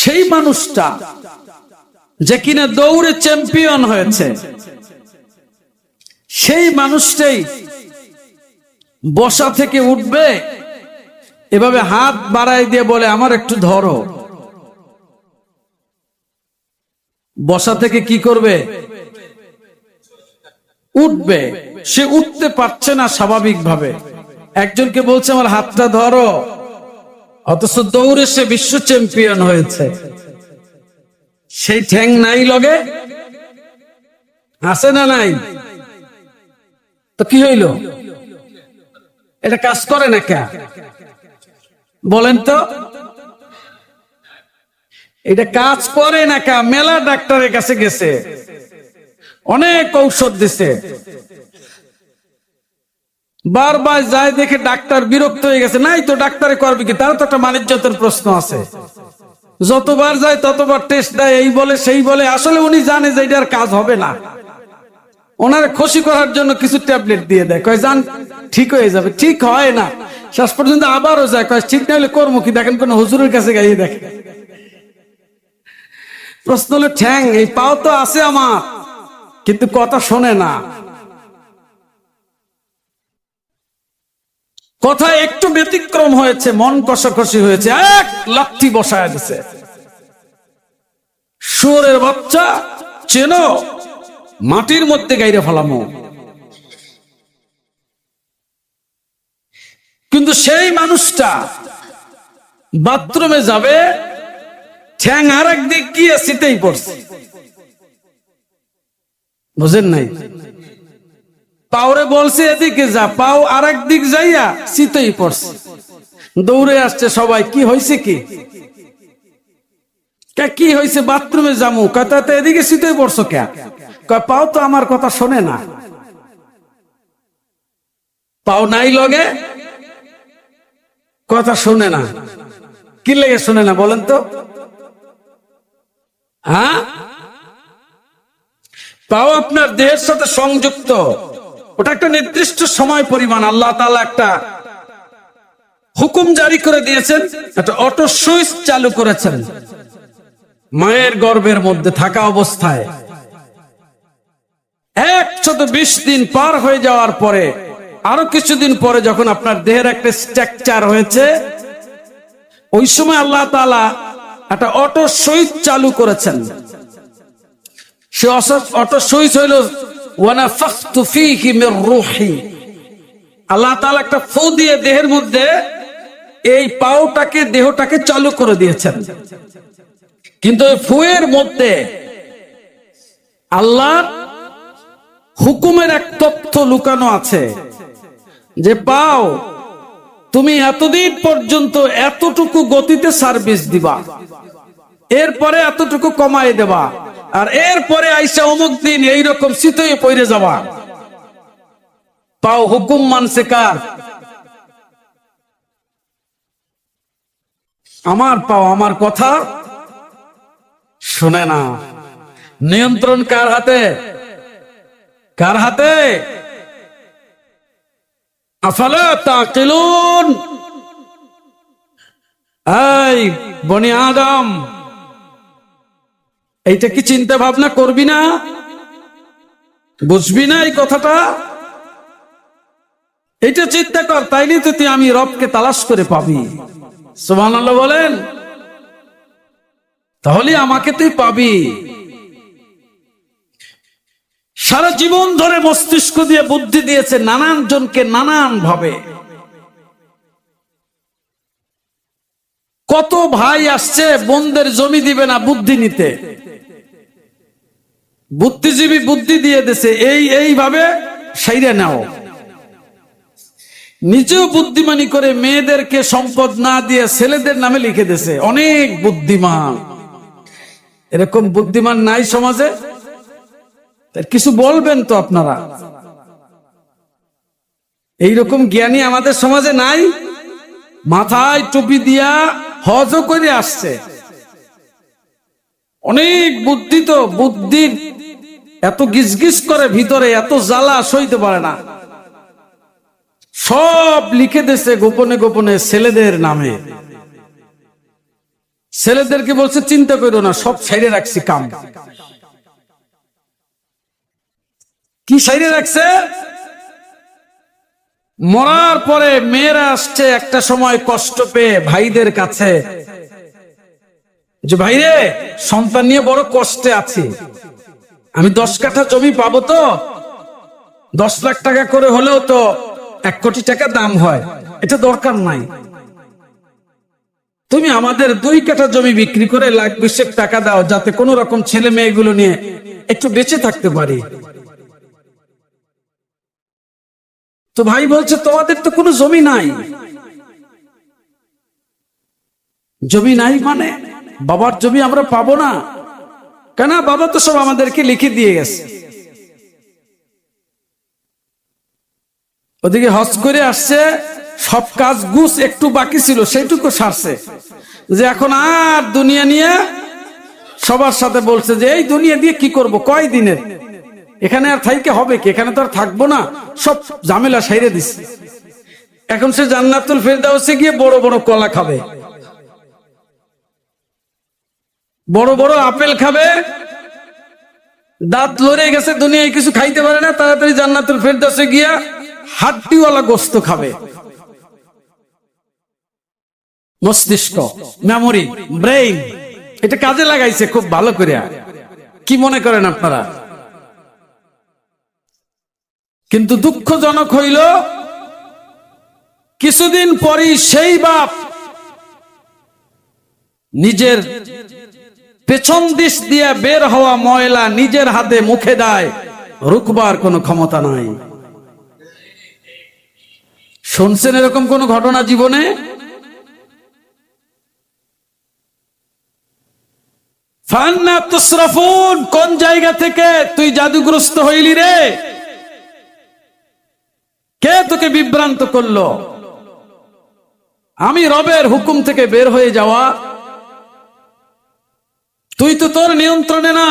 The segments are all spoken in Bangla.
সেই মানুষটা যে কিনা দৌড়ে চ্যাম্পিয়ন হয়েছে, সেই মানুষটাই বসা থেকে উঠবে, এভাবে হাত বাড়াই দিয়ে বলে আমার একটু ধরো। বসা থেকে কি করবে? উঠবে। সে উঠতে পারছে না স্বাভাবিকভাবে, একজনকে বলছে আমার হাতটা ধরো, অথচ দৌড়ে সে বিশ্ব চ্যাম্পিয়ন হয়েছে। সেই ঠ্যাং নাই লগে, আছে না নাই? তো কি হইল? এটা কাজ করে না কে? বলেন তো, এটা কাজ করে না কে? মেলা ডাক্তারের কাছে গেছে, অনেক ঔষধ দিছে, বারবার যায়, দেখে ডাক্তার বিরক্ত হয়ে গেছে। নাই তো ডাক্তারে করবে কি? তার তো একটা মানিজ্যতের প্রশ্ন আছে। যতবার যায় ততবার টেস্ট দেয়, এই বলে সেই বলে। আসলে উনি জানে যে এটার কাজ হবে না, ওনার খুশি করার জন্য কিছু ট্যাবলেট দিয়ে দেয়, কয় যান ঠিক হয়ে যাবে। ঠিক হয় না, শেষ পর্যন্ত আবারও যায়, কয় ঠিক না হলে কর্ম কি? দেখেন কোন হুজুরের কাছে গাইয়ে দেখে। প্রশ্ন হলো ঠ্যাং, এই পাও তো আছে আমার, কিন্তু কথা শোনে না। কথা একটু ব্যতিক্রম হয়েছে, মন কষাকষি হয়েছে, এক লাঠি বসায় দিছে। শুয়োরের বাচ্চা চেনো, মাটির মধ্যে গাইরে ফেলামো। কিন্তু সেই মানুষটা বাথরুমে যাবে, ঠ্যাং আর একদিক গিয়ে শীতেই পড়ছে। বুঝেন নাই? পাওরে বলছে এদিকে যা, পাও আর একদিক যাইয়া শীতেই পড়ছে। দৌড়ে আসছে সবাই, কি হয়েছে? কি হয়েছে? বাথরুমে যামু। কথা তো এদিকে শীতেই পড়ছো কে? পাও তো আমার কথা শোনে না। পাও নাই লগে, কথা শোনে না। কি লেগে শোনে না বলেন তো? হ্যাঁ, পাও আপনার দেহের সাথে সংযুক্ত, ওটা একটা নির্দিষ্ট সময় পরিমাণ আল্লাহ তাআলা একটা হুকুম জারি করে দিয়েছেন, একটা অটো সুইচ চালু করেছেন। মায়ের গর্ভের মধ্যে থাকা অবস্থায় 120 দিন পার হয়ে যাওয়ার পরে, আরো কিছুদিন পরে যখন আপনার দেহের একটা স্ট্রাকচার হয়েছে, ওই সময় আল্লাহ তাআলা একটা অটো সুইচ চালু করেছেন। সে অটো সুইচ হইল ওয়ানাফাখতু ফীহি মির রূহি। আল্লাহ তাআলা একটা ফু দিয়ে দেহের মধ্যে এই পাওটাকে, দেহটাকে চালু করে দিয়েছেন। কিন্তু ওই ফুয়ের মধ্যে আল্লাহর হুকুমের এক তথ্য লুকানো আছে, যে পাও তুমি এতদিন পর্যন্ত এতটুকু গতিতে সার্ভিস দিবা, এরপরে এতটুকু কমাই দেবা, আর এরপরে আইসা অমুক দিন এইরকম শীতই পড়ে যাবা। পাও হুকুম মানছে কার? আমার পাও আমার কথা শুনে না। নিয়ন্ত্রণ কার হাতে? কার হাতে? আফালা তাকিলুন। এই বনি আদম, এইটা কি চিন্তা ভাবনা করবি না? বুঝবি না এই কথাটা? এইটা চিন্তা কর, তাইলে তো তুই আমি রবকে তালাশ করে পাবি। সুবহানাল্লাহ বলেন। তাহলে আমাকে তুই পাবি। সারা জীবন ধরে মস্তিষ্ক দিয়ে বুদ্ধি দিয়েছে নানান জনকে নানান ভাবে। কত ভাই আসছে বোনদের জমি দিবে না বুদ্ধি নিতে, বুদ্ধিজীবী বুদ্ধি দিয়ে দিছে এইভাবে সাইরে নাও। নিজেও বুদ্ধিমানি করে মেয়েদেরকে সম্পদ না দিয়ে ছেলেদের নামে লিখে দিছে। অনেক বুদ্ধিমান, এরকম বুদ্ধিমান নাই সমাজে? কিছু বলবেন তো আপনারা? এইরকম জ্ঞানী আমাদের সমাজে নাই? মাথায় টুপি দিয়া হজও করে আসছে, অনেক বুদ্ধি। তো বুদ্ধির এত গিজগিজ করে ভিতরে, এত জ্বালা সইতে পারে না, সব লিখে দিয়েছে গোপনে গোপনে ছেলেদের নামে। ছেলেদেরকে বলছে চিন্তা করো না, সব সাইডে রাখছি কাম। কি সাইডে রাখছে? মরার পরে মেয়েরা আসছে একটা সময় কষ্ট পেয়ে ভাইদের কাছে, যে ভাইরে সন্তান নিয়ে বড় কষ্টে আছি, আমি 10 কাঠা জমি পাবো তো? 10 লাখ টাকা করে হলেও তো 1 কোটি টাকা দাম হয়, এটা দরকার নাই। তুমি আমাদের 2 কাঠা জমি বিক্রি করে 1,20,000 টাকা দাও, যাতে কোন রকম ছেলে মেয়েগুলো নিয়ে একটু বেঁচে থাকতে পারি। তো ভাই বলছে তোমাদের তো কোনো জমি নাই। জমি নাই মানে বাবার জমি আমরা পাবো না কেন? বাবা তো সব আমাদেরকে লিখে দিয়ে গেছে। ওদিকে হজ করে আসছে, সব কাজ গুছ একটু বাকি ছিল, সেইটুকু সারছে, যে এখন আর দুনিয়া নিয়ে সবার সাথে বলছে যে এই দুনিয়া দিয়ে কি করব, কয় দিনের, এখানে আর থাইকে হবে কি, এখানে তো আর থাকবো না, সব ঝামেলা সাইরে দিচ্ছে। এখন সে জান্নাতুল ফেরদাউসে গিয়ে বড় বড় কলা খাবে, বড় বড় আপেল খাবে, দাঁত লড়ে গেছে, দুনিয়ায় কিছু খাইতে পারে না, তাড়াতাড়ি জান্নাতুল ফেরদাউসে গিয়া হাড্ডিওয়ালা গোস্ত খাবে। মস্তিষ্ক, মেমোরি, ব্রেইন এটা কাজে লাগাইছে খুব ভালো করে। কি মনে করেন আপনারা? কিন্তু দুঃখজনক হইল কিছুদিন পরই সেই বাপ নিজের পেছন দিক দিয়ে বের হওয়া ময়লা নিজের হাতে মুখে দেয়, রুকবার কোনো ক্ষমতা নাই। শুনছেন এরকম কোন ঘটনা জীবনে? ফান্না তুসরাফুন, কোন জায়গা থেকে তুই জাদুগ্রস্ত হইলি রে? কে তোকে বিভ্রান্ত করলো? আমি রবের হুকুম থেকে বের হয়ে যাওয়া, তুই তো তোর নিয়ন্ত্রণে না।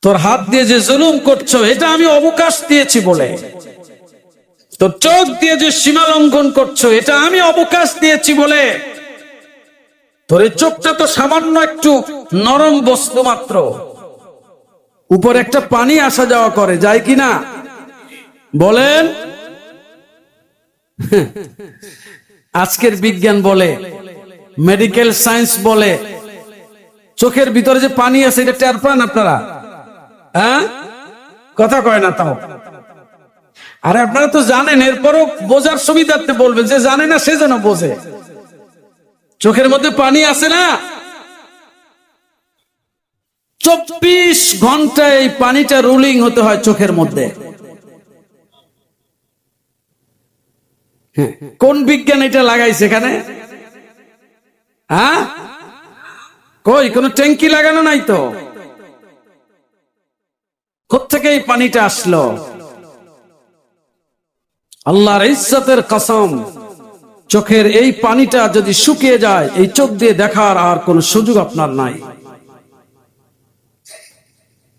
তোর হাত দিয়ে যে জুলুম করছো, এটা আমি অবকাশ দিয়েছি বলে। তোর চোখ দিয়ে যে সীমা লঙ্ঘন করছো, এটা আমি অবকাশ দিয়েছি বলে। তোর এই চোখটা তো সামান্য একটু নরম বস্তু মাত্র, উপর একটা পানি আসা যাওয়া করে, যায় কিনা বলেন? আজকের বিজ্ঞান বলে, মেডিকেল সায়েন্স বলে, চোখের ভিতরে যে পানি আছে এটা টের পান আপনারা? হ্যাঁ, কথা কয় না তাও। আরে আপনারা তো জানেন, এরপরও বোঝার সুবিধার্থে বলবেন, যে জানে না সে যেন বোঝে। চোখের মধ্যে পানি আছে না, 24 ঘন্টায় এই পানিটা রুলিং হতে হয় চোখের মধ্যে। কোন বিজ্ঞান এটা লাগাইছে এখানে? হ্যাঁ, কই কোন ট্যাঙ্কি লাগানো নাই তো। কোত্থেকে এই পানিটা আসলো? আল্লাহর ইজ্জতের কসম, চোখের এই পানিটা যদি শুকিয়ে যায়, এই চোখ দিয়ে দেখার আর কোন সুযোগ আপনার নাই।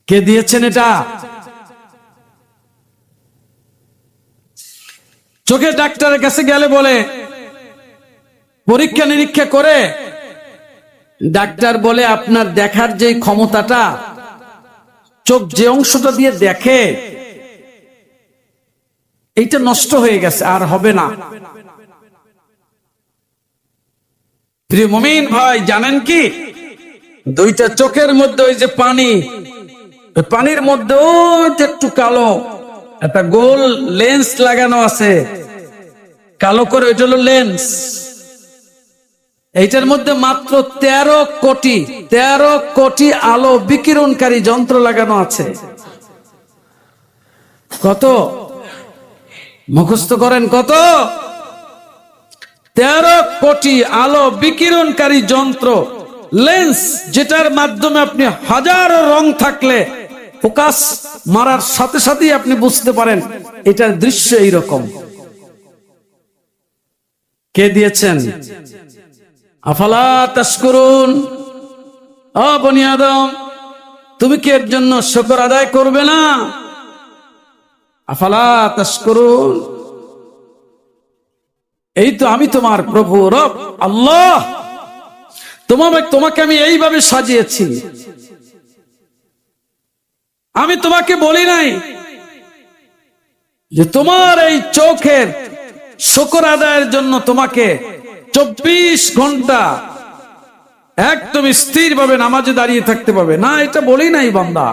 কে দিয়েছেন এটা? চোখে ডাক্তারের কাছে গেলে বলে, পরীক্ষা নিরীক্ষা করে ডাক্তার বলে আপনার দেখার যে ক্ষমতাটা, চোখ যে অংশটা দিয়ে দেখে, এইটা নষ্ট হয়ে গেছে, আর হবে না। প্রিয় মুমিন ভাই, জানেন কি, 2টা চোখের মধ্যে ওই যে পানি, পানির মধ্যে ওই যে একটু কালো একটা গোল লেন্স লাগানো আছে, কালো করে, ওইটা হলো লেন্স। এইটার মধ্যে মাত্র 13 কোটি আলো বিকিরণকারী যন্ত্র লাগানো আছে। কত মুখস্থ করেন? কত? 13 কোটি আলো বিকিরণকারী যন্ত্র, লেন্স, যেটার মাধ্যমে আপনি হাজারো রং থাকলে ফোকাস মারার সাথে সাথেই আপনি বুঝতে পারেন এটার দৃশ্য এইরকম। কে দিয়েছেন? আফালা তাশকুরুন, ও বনি আদম, তুমি কি এর জন্য শুকর আদায় করবে না? আফালা তাশকুরুন, এই তো আমি তোমার প্রভু রব আল্লাহ, তোমাকে আমি এইভাবে সাজিয়েছি। আমি তোমাকে বলি নাই যে তোমার এই চোখের শুকর আদায়ের জন্য তোমাকে 24 ঘন্টা একদম স্থির ভাবে নামাজে দাঁড়িয়ে থাকতে পারবে না, এটা বলি নাই বান্দা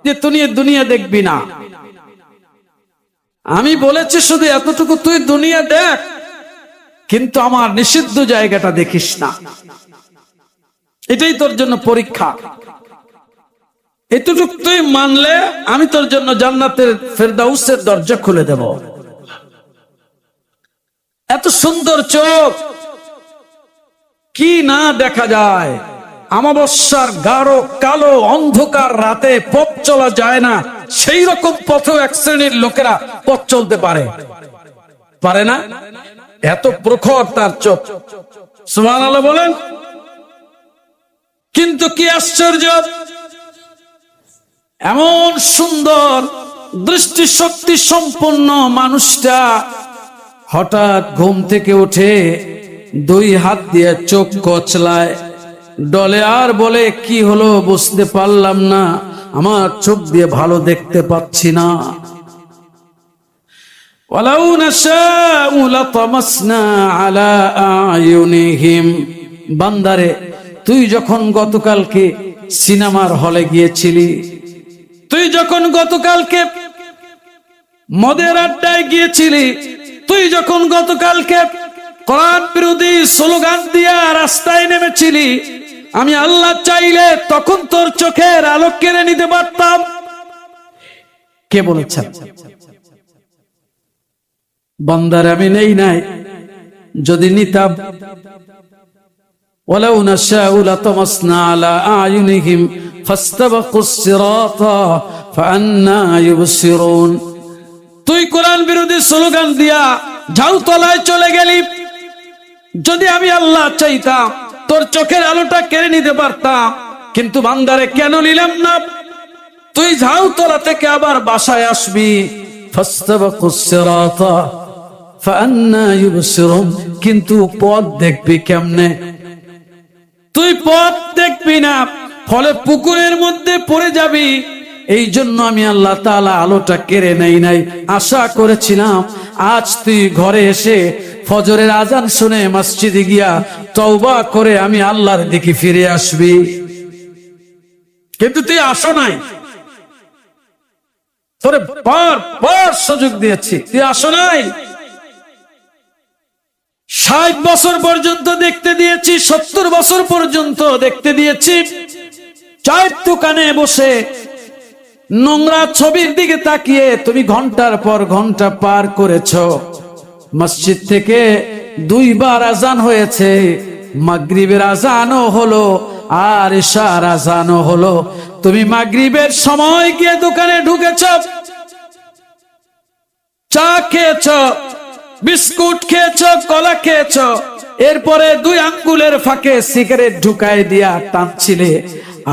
যে তুই দুনিয়া দেখবি না। আমি বলেছি শুধু এতটুকু, তুই দুনিয়া দেখ কিন্তু আমার নিষিদ্ধ জায়গাটা দেখিস না। এটাই তোর জন্য পরীক্ষা। এতটুকু তুই মানলে আমি তোর জন্য জান্নাতের ফেরদাউসের দরজা খুলে দেব। এত সুন্দর চোখ কি না দেখা যায়। অমাবস্যার গাঢ় কালো অন্ধকার রাতে পথ চলা যায় না, সেই রকম পথেও এক শ্রেণীর লোকেরা পথ চলতে পারে না, এত প্রখর তার চোখ। সুবহানাল্লাহ বলেন। কিন্তু কি আশ্চর্য, এমন সুন্দর দৃষ্টিশক্তি সম্পন্ন মানুষটা হঠাৎ ঘুম থেকে উঠে 2 হাত দিয়ে চোখ কচলায়, ডলে আর বলে কি হলো বুঝতে পারলাম না, আমার চোখ দিয়ে ভালো দেখতে পাচ্ছি না। ওয়ালাউ নাশাউ লাতামাসনা আলা আয়ুনিহিম। বান্দারে, তুই যখন গতকালকে সিনেমার হলে গিয়েছিলি, তুই যখন গতকালকে মদের আড্ডায় গিয়েছিলি, তুই যখন গতকালকে কোরআন বিরোধী স্লোগান দিয়া রাস্তায় নেমেছিলি, আমি আল্লাহ চাইলে তখন তোর চোখের আলো কেড়ে নিতে পারতাম। কে বলেছেন? বান্দার আমি নেই নাই, যদি নিতাম ওয়ালাউ নাশাউ লাতামাসনা আলা আয়ুনিহিম ফাস্তাবাকুস সিরাতা ফাআন্না ইউবসিরুন। তুই কোরআন বিরোধী স্লোগান দিয়া ঝাউতলায় চলে গেলি, যদি আমি আল্লাহ চাইতাম তোর চোখের আলোটা কেড়ে নিতে পারতাম, কিন্তু বান্দারে কেন নিলাম না? তুই ঝাউতলা থেকে আবার বাসায় আসবি, ফাস্তাবাকুস সিরাতা ফাআন্না ইউবসিরুন, কিন্তু পথ দেখবি কেমনে? তুই পথ দেখবি না, ফলে পুকুরের মধ্যে পড়ে যাবি। এই জন্য আমি আল্লাহ তাআলা আলোটা কেড়ে নেই নাই। আশা করেছিলাম আজ তুই ঘরে এসে ফজরের আজান শুনে মসজিদে গিয়া তওবা করে আমি আল্লাহর দিকে ফিরে আসবি, কিন্তু তুই আসো নাই। তোরে বার সুযোগ দিয়েছি, তুই আসো নাই। 60 বছর পর্যন্ত দেখতে দিয়েছি, 70 বছর পর্যন্ত দেখতে দিয়েছি। চায়ের দোকানে বসে নোংরা ছবির দিকে তাকিয়ে তুমি ঘন্টার পর ঘন্টা পার করেছ। মসজিদ থেকে 2 বার আজান হয়েছে, মাগরিবের আজানও হলো আর ইশার আজানও হলো। তুমি মাগরিবের সময় গিয়ে দোকানে ঢুকেছ, চা খেয়েছ, বিস্কুট খেয়েছ, কলা খেয়েছ, এরপরে 2 আঙ্গুলের ফাঁকে সিগারেট ঢুকায় দিয়া টানছিলে,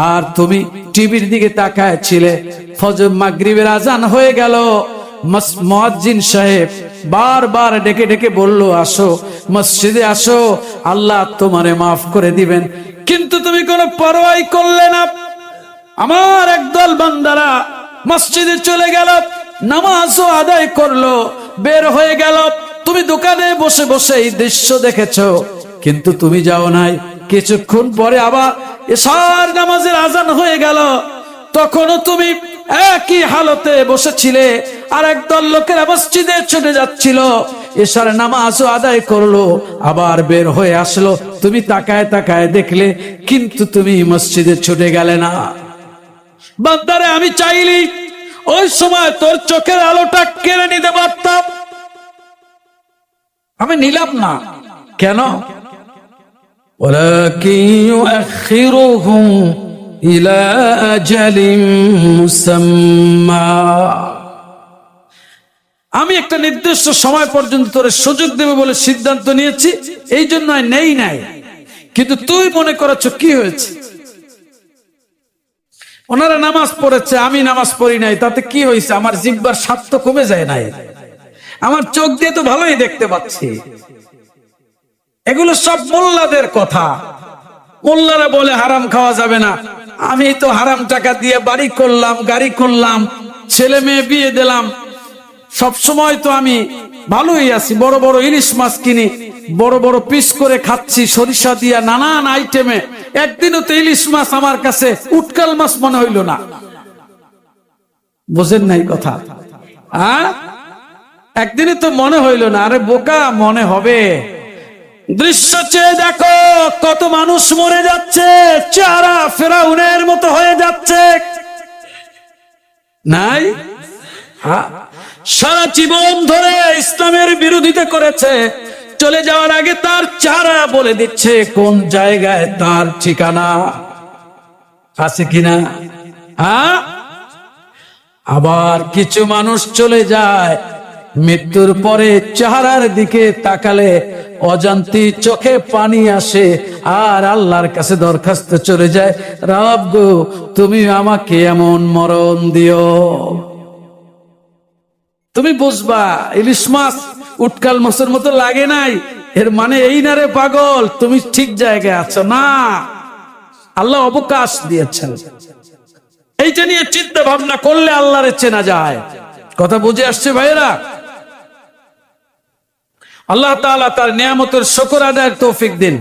আর তুমি টিভির দিকে তাকায় ছিলে। ফজর মাগরিবের আজান হয়ে গেল, মুয়াজ্জিন সাহেব বারবার ডেকে ডেকে বলল, আসো মসজিদে আসো, আল্লাহ তোমারে মাফ করে দিবেন, কিন্তু তুমি কোনো পরোয়াই করলে না। আমার একদল বান্দারা মসজিদে চলে গেল, নামাজও আদায় করলো, বের হয়ে গেল। তুমি দোকানে বসে বসে এই দৃশ্য দেখেছো, কিন্তু তুমি যাও নাই। কিছুক্ষণ পরে আবার এশার নামাজের আজান হয়ে গেল, তখনও তুমি একই হালতে বসেছিলে। আর একদল লোকেরা মসজিদে ছুটে যাচ্ছিল, এশার নামাজও আদায় করলো, আবার বের হয়ে আসলো। তুমি তাকায় তাকায় দেখলে, কিন্তু তুমি মসজিদে ছুটে গেলে না। বান্দারে, আমি চাইলি ওই সময় তোর চোখের আলোটা কেড়ে নিতে পারতাম, আমি নিলাম না। কেন? ওয়ালাকিন ইউআখিরুহুম ইলা আজালিন মুসাম্মা। আমি একটা নির্দিষ্ট সময় পর্যন্ত তোর সুযোগ দেবে বলে সিদ্ধান্ত নিয়েছি, এই জন্য নেই নাই। কিন্তু তুই মনে করছ কি হয়েছে? ওনারা নামাজ পড়েছে, আমি নামাজ পড়ি নাই, তাতে কি হয়েছে? আমার জিহ্বার স্বাদ তো কমে যায় নাই, আমার চোখ দিয়ে তো ভালোই দেখতে পাচ্ছি। এগুলো সব মোল্লাদের কথা, মোল্লারা বলে হারাম খাওয়া যাবে না, আমি তো হারাম টাকা দিয়ে বাড়ি করলাম, গাড়ি করলাম, ছেলে মেয়ে বিয়ে দিলাম, সব সময় তো আমি ভালোই আছি, বড় বড় ইলিশ মাছ কিনি, বড় বড় পিস করে খাচ্ছি সরিষা দিয়া নানান আইটেমে, একদিনও তো ইলিশ মাছ আমার কাছে উটকাল মাছ মনে হইল না। বুঝেন নাই কথা? একদিনে তো মনে হইল না। আরে বোকা, মনে হবে। দৃশ্য চেয়ে দেখো, কত মানুষ মরে যাচ্ছে, চেহারা ফেরাউনের মতো হয়ে যাচ্ছে, নাই? সারা জীবন ধরে ইসলামের বিরোধিতা করেছে, চলে যাওয়ার আগে তার চেহারা বলে দিচ্ছে কোন জায়গায় তার ঠিকানা আছে কিনা। আবার কিছু মানুষ চলে যায়, মৃত্যুর পরে চেহারার দিকে তাকালে অজান্তে চোখে পানি আসে, আর আল্লাহর কাছে দরখাস্ত চলে যায়, রব গো তুমি আমাকে এমন মরণ দিও। তুমি বুঝবা ইলিশ মাছ উটকাল মাছের মতো লাগে নাই, এর মানে এই না রে পাগল, তুমি ঠিক জায়গায় আছো না, আল্লাহ অবকাশ দিয়েছেন। এইটা নিয়ে চিন্তা ভাবনা করলে আল্লাহরে চেনা যায়। কথা বুঝে আসছে ভাইরা? আল্লাহ তাআলা তার নিয়ামতের শুকর আদায়ের তৌফিক দিন।